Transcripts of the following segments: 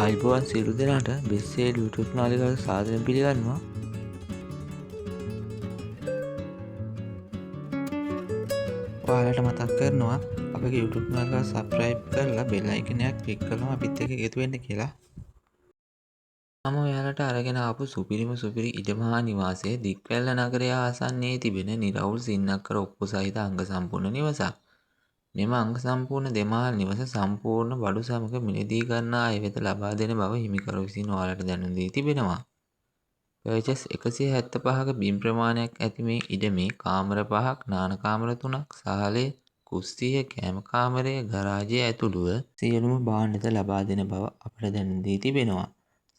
ආයිබෝවන් සියලු දෙනාට බෙස්සේ YouTube නාලිකාවට සාදරයෙන් පිළිගන්නවා. ඔයාලට මතක් කරනවා අපගේ YouTube නාලිකාව subscribe කරලා bell icon එක click කරලා අපිත් එක්ක එකතු වෙන්න කියලා. මම ඔයාලට අරගෙන ආපු සුපිරි ඉඩමහා නිවාසයේ දික්වැල්ල නගරය ආසන්නයේ තිබෙන නිරවුල් සින්නක්කර ඔප්පු සහිත අංග සම්පූර්ණ නිවසක්. මෙම අංග සම්පූර්ණ දෙමහල් නිවස සම්පූර්ණ බඩු සමග මිලදී ගන්නා අය වෙත ලබා දෙන බව හිමිකරු විසින් ඔයාලට දැනුම් දී තිබෙනවා. පර්චස් 175ක බිම් ප්‍රමාණයක් ඇති මේ ඉඩමේ කාමර 5ක්, නාන කාමර 3ක්, සාලය, කුස්සිය, කෑම කාමරය, ගරාජය ඇතුළුව සියලුම භාණ්ඩ ලබා දෙන බව අපට දැනුම් දී තිබෙනවා.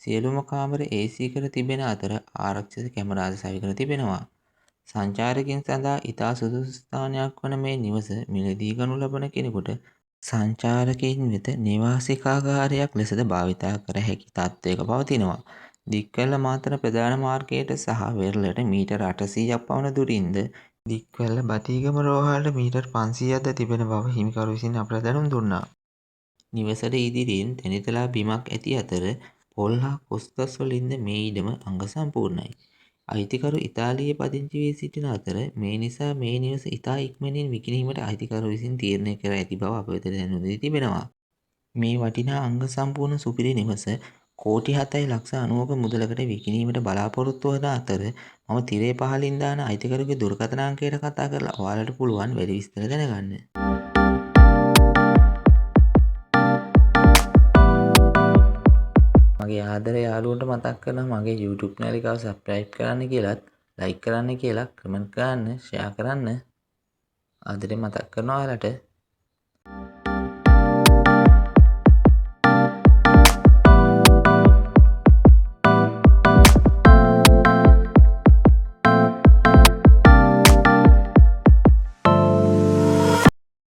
සියලුම කාමර AC කර තිබෙන අතර ආරක්ෂිත කැමරාද සවි කර තිබෙනවා. සංචාරකයන් සඳහා ඉතා සුදුසු ස්ථානයක් වන මේ නිවස මිලදී ගනු ලබන කෙනෙකුට සංචාරකයන් වෙත නිවාසිකාගාරයක් ලෙසද භාවිතා කර හැකි තත්ත්වයක පවතිනවා. දික්වැල්ල මාතර ප්‍රධාන මාර්ගයට සහ වෙරළට මීටර් 800ක් පමණ දුරින්ද දික්වැල්ල බතිගම රෝහලට මීටර් 500ක්ද තිබෙන බව හිමිකරු විසින් අපට දැනුම් දුන්නා. නිවසට ඉදිරියෙන් තැනිතලා බිමක් ඇති අතර පොල් හා කොස්ගස් වලින්ද මේ ඉඩම අංග සම්පූර්ණයි. අයිතිකරු ඉතාලියේ පදිංචි වී සිටින අතර මේ නිසා මේ නිවස ඉතා ඉක්මනින් විකිණීමට අයිතිකරු විසින් තීරණය කර ඇති බව අප වෙත දැනුම් දී තිබෙනවා. මේ වටිනා අංග සම්පූර්ණ සුපිරි නිවස කෝටි 7,90,ක මුදලකට විකිණීමට බලාපොරොත්තු වන අතර මම තිරේ පහළින් දාන අයිතිකරුගේ දුරකථන අංකයට කතා කරලා ඔයාලට පුළුවන් වැඩි විස්තර දැනගන්න. මගේ ආදරේ යාළුවන්ට මතක් කරනවා මගේ YouTube නාලිකාව subscribe කරන්න කියලාත්, like කරන්න කියලා, comment කරන්න, share කරන්න. ආදරේ මතක් කරනවා ඔයාලට.